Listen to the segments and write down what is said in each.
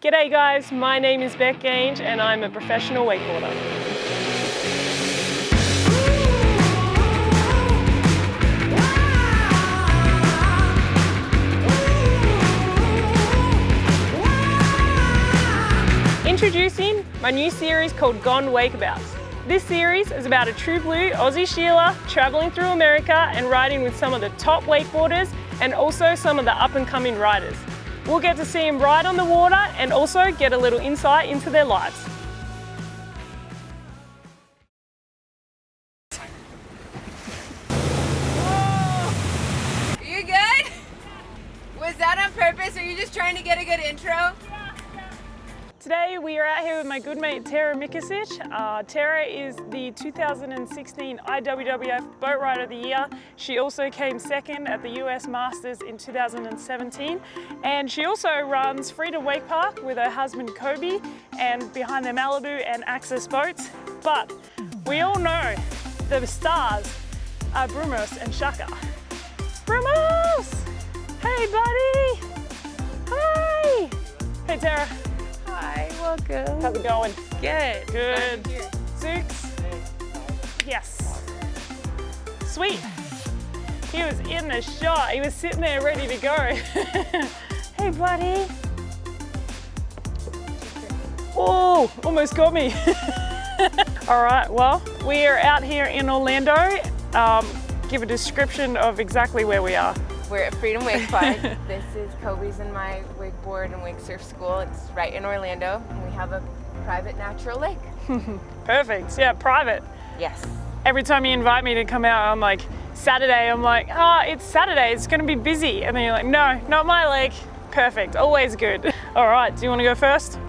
G'day guys, my name is Bec Gange and I'm a professional wakeboarder. Introducing my new series called Gone Wakeabouts. This series is about a true blue Aussie Sheila traveling through America and riding with some of the top wakeboarders and also some of the up and coming riders. We'll get to see them ride on the water and also get a little insight into their lives. Whoa. Are you good? Was that on purpose or are you just trying to get a good intro? Today we are out here with my good mate Tarah Mikacich. Tarah is the 2016 IWWF Boat Rider of the Year. She also came second at the US Masters in 2017. And she also runs Freedom Wake Park with her husband Kobe and behind their Malibu and Access boats. But we all know the stars are Brumos and Shaka. Brumos! Hey buddy! Hi! Hey Tarah. Hi, welcome. How's it going? Good. Good. 6. Yes. Sweet. He was in the shot. He was sitting there ready to go. Hey, buddy. Oh, almost got me. All right, well, we are out here in Orlando. Give a description of exactly where we are. We're at Freedom Wake Park. This is Kobe's and my wakeboard and wake surf school. It's right in Orlando. And we have a private natural lake. Perfect. Yeah, private. Yes. Every time you invite me to come out, I'm like, Saturday, I'm like, it's Saturday, it's gonna be busy. And then you're like, no, not my lake. Perfect, always good. All right, do you wanna go first?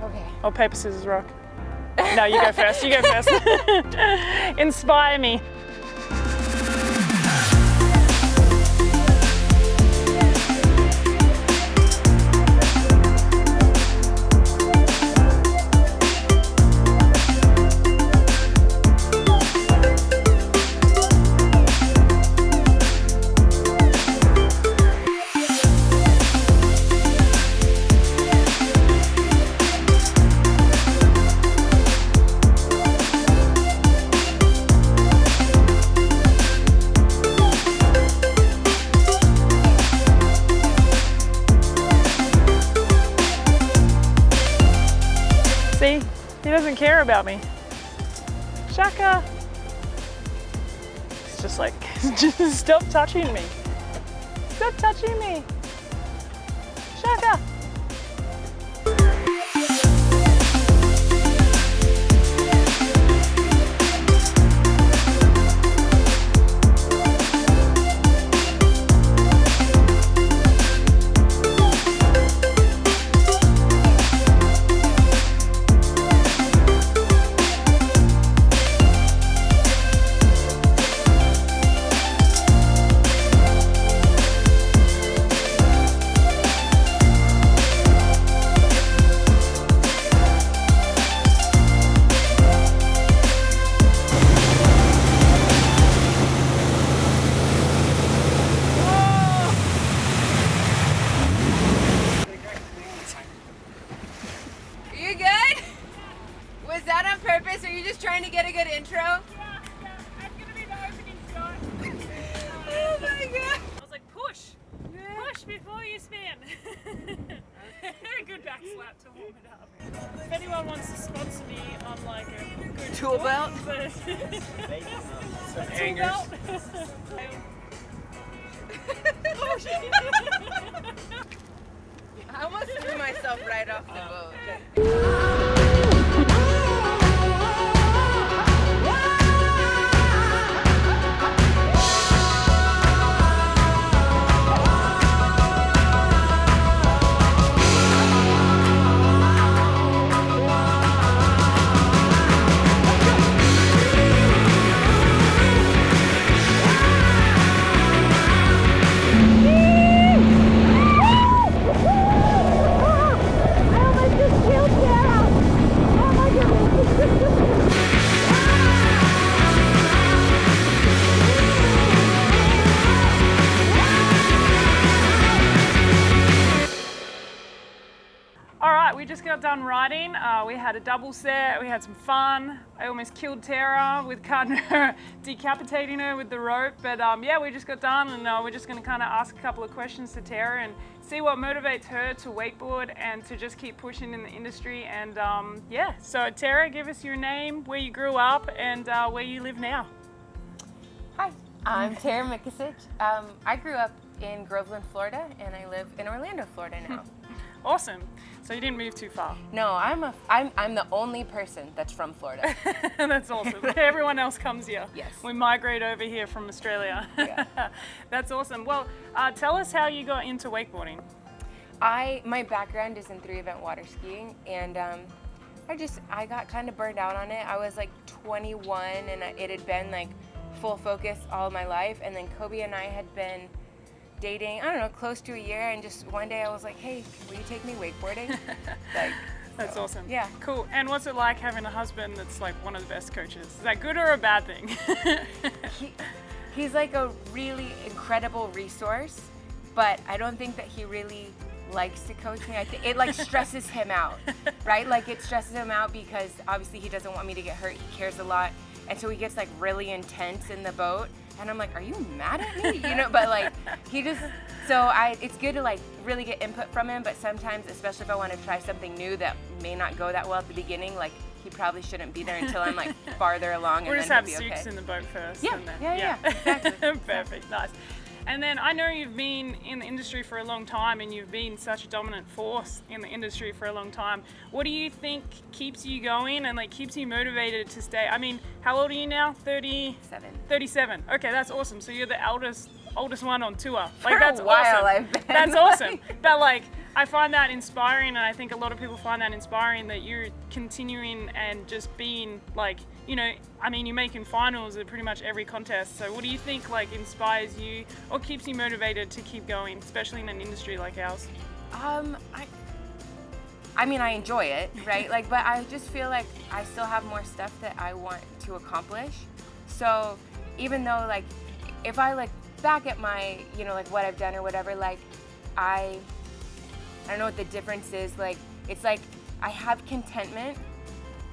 Okay. Or paper, scissors, rock? No, you go first, you go first. Inspire me. See, he doesn't care about me. Shaka. It's just like, just stop touching me. Stop touching me. Shaka. Was that on purpose or are you just trying to get a good intro? Yeah, that's gonna be the opening shot. Oh my god. I was like, push before you spin. Good back slap to warm it up. If anyone wants to sponsor me on like a good Tool belt? Some hangers. Oh, shit. I almost threw myself right off the boat. I almost just killed Sarah! right, we just got done riding. We had a double set, we had some fun. I almost killed Tarah with decapitating her with the rope. But yeah, we just got done, and we're just gonna kind of ask a couple of questions to Tarah and see what motivates her to wakeboard and to just keep pushing in the industry. And yeah, so Tarah, give us your name, where you grew up, and where you live now. Hi, I'm Tarah Mikacich. I grew up in Groveland, Florida, and I live in Orlando, Florida now. Awesome. So you didn't move too far. No, I'm the only person that's from Florida. That's awesome. Everyone else comes here. Yes. We migrate over here from Australia. Yeah. That's awesome. Well, tell us how you got into wakeboarding. My background is in 3-event water skiing, and I got kind of burned out on it. I was like 21, and it had been like full focus all my life, and then Kobe and I had been dating, I don't know, close to a year, and just one day I was like, hey, will you take me wakeboarding? That's awesome. Yeah. Cool. And what's it like having a husband that's like one of the best coaches? Is that good or a bad thing? He's like a really incredible resource, but I don't think that he really likes to coach me. I think it like stresses him out, right? Like it stresses him out because obviously he doesn't want me to get hurt. He cares a lot. And so he gets like really intense in the boat. And I'm like, are you mad at me? You know, but like it's good to like really get input from him, but sometimes, especially if I want to try something new that may not go that well at the beginning, like he probably shouldn't be there until I'm like farther along, We'll and just then have he'll be Sukes okay. in the boat first. Yeah, and then, yeah, exactly. Perfect, nice. And then I know you've been in the industry for a long time, and you've been such a dominant force in the industry for a long time. What do you think keeps you going and like keeps you motivated to stay? I mean, how old are you now? 37. 37. Okay, that's awesome. So you're the oldest one on tour. Like that's for a while awesome. I've been. That's awesome. But like, I find that inspiring, and I think a lot of people find that inspiring that you're continuing and just being like, you know, I mean, you're making finals at pretty much every contest. So what do you think like inspires you or keeps you motivated to keep going, especially in an industry like ours? I mean, I enjoy it, right? Like, but I just feel like I still have more stuff that I want to accomplish. So even though like, if I like back at my, you know, like what I've done or whatever, like I don't know what the difference is. Like, it's like I have contentment,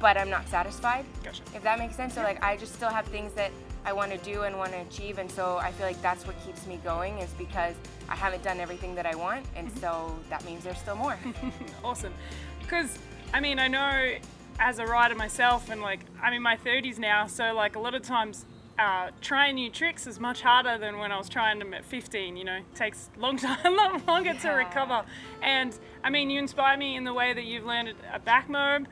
but I'm not satisfied. Gotcha. If that makes sense. So like, I just still have things that I want to do and want to achieve, and so I feel like that's what keeps me going, is because I haven't done everything that I want, and so that means there's still more. Awesome. Because I mean, I know as a rider myself, and like I'm in my 30s now, so like a lot of times trying new tricks is much harder than when I was trying them at 15. You know, it takes a lot longer to recover. And I mean, you inspire me in the way that you've landed a back mob,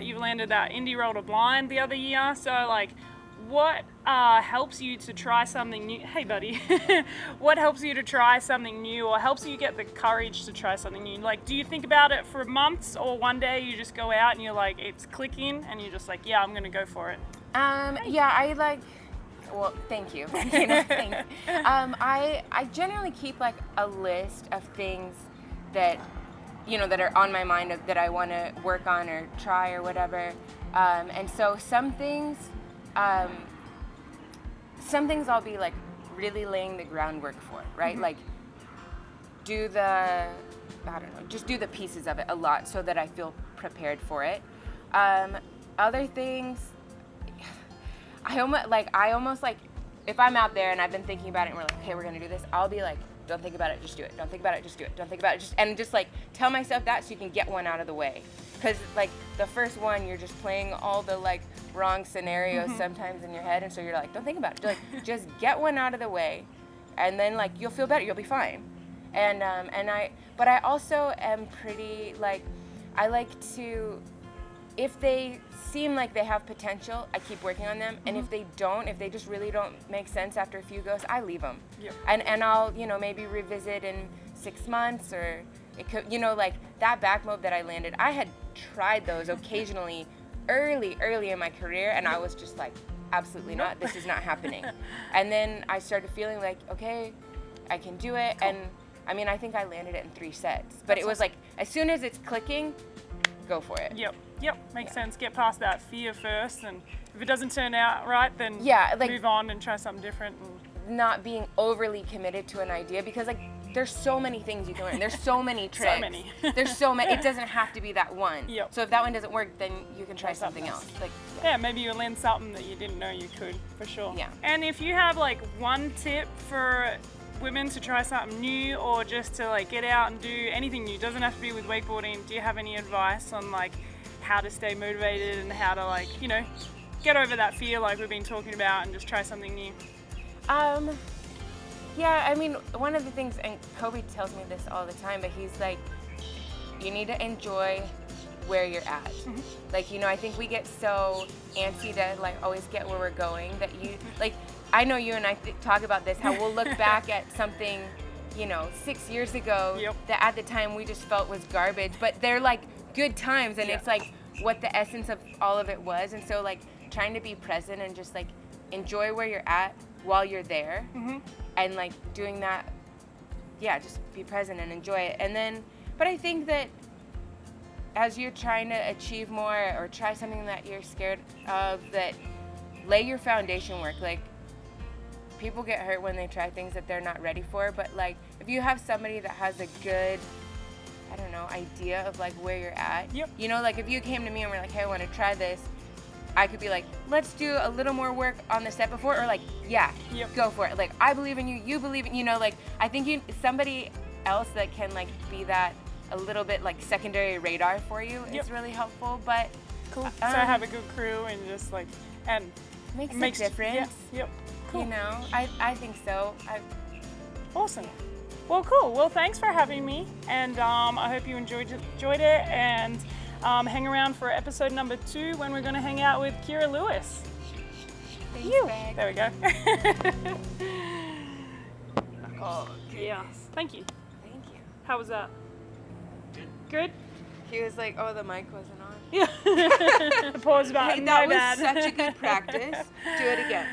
you've landed that indie roller blind the other year. So like, what helps you to try something new? Hey buddy, what helps you to try something new, or helps you get the courage to try something new? Like, do you think about it for months, or one day you just go out and you're like, it's clicking and you're just like, yeah, I'm gonna go for it? Yeah, I like, well, thank you. You know, thank you. I generally keep like a list of things that, you know, that are on my mind that I want to work on or try or whatever. And so some things I'll be like really laying the groundwork for, right? Mm-hmm. Like just do the pieces of it a lot so that I feel prepared for it. Other things, I almost like, if I'm out there and I've been thinking about it and we're like, okay, we're gonna do this, I'll be like, don't think about it, just do it. Don't think about it, just do it. Don't think about it, and just like tell myself that so you can get one out of the way. Because like the first one, you're just playing all the like wrong scenarios sometimes in your head, and so you're like, don't think about it. You're like, just get one out of the way, and then like you'll feel better, you'll be fine. But I also am pretty like, I like to, if they seem like they have potential, I keep working on them. And if they don't, if they just really don't make sense after a few goes, I leave them. Yep. And I'll, you know, maybe revisit in 6 months, or it could, you know, like that back mob that I landed, I had tried those occasionally early in my career, and I was just like, absolutely not, this is not happening. And then I started feeling like, okay, I can do it. Cool. And I mean, I think I landed it in 3 sets, but it was like, as soon as it's clicking, go for it. Yep, makes sense. Get past that fear first, and if it doesn't turn out right, then like, move on and try something different. Not being overly committed to an idea, because like there's so many things you can learn. There's so many tricks. So many. There's so many. It doesn't have to be that one. Yep. So if that one doesn't work, then you can try something else. Like, yeah, maybe you'll learn something that you didn't know you could, for sure. Yeah. And if you have like one tip for women to try something new, or just to like get out and do anything new, doesn't have to be with wakeboarding, do you have any advice on like how to stay motivated and how to like, you know, get over that fear like we've been talking about and just try something new? Yeah, I mean, one of the things, and Kobe tells me this all the time, but he's like, you need to enjoy where you're at. Like, you know, I think we get so antsy to like always get where we're going that you, like, I know you and I talk about this, how we'll look back at something, you know, 6 years ago that at the time we just felt was garbage, but they're like good times, and it's like what the essence of all of it was. And so like trying to be present and just like enjoy where you're at while you're there, and like doing that, just be present and enjoy it. And then, but I think that as you're trying to achieve more or try something that you're scared of, that lay your foundation work. Like, people get hurt when they try things that they're not ready for, but like if you have somebody that has a good, I don't know, idea of like where you're at, you know, like if you came to me and were like, hey, I want to try this, I could be like, let's do a little more work on the step before, or like, go for it. Like, I believe in you, you believe in, you know, like I think somebody else that can like be that a little bit like secondary radar for you is really helpful. But cool. So have a good crew and just like, and makes a difference. Cool. You know, I think so. Awesome. Well, cool. Well, thanks for having me, and I hope you enjoyed it, and hang around for episode number 2 when we're going to hang out with Kira Lewis. Thanks, Bec. There we go. Oh, yeah. Thank you. Thank you. How was that? Good? He was like, oh, the mic wasn't on. Yeah. The pause button. Hey, that my was bad. such a good practice. Do it again.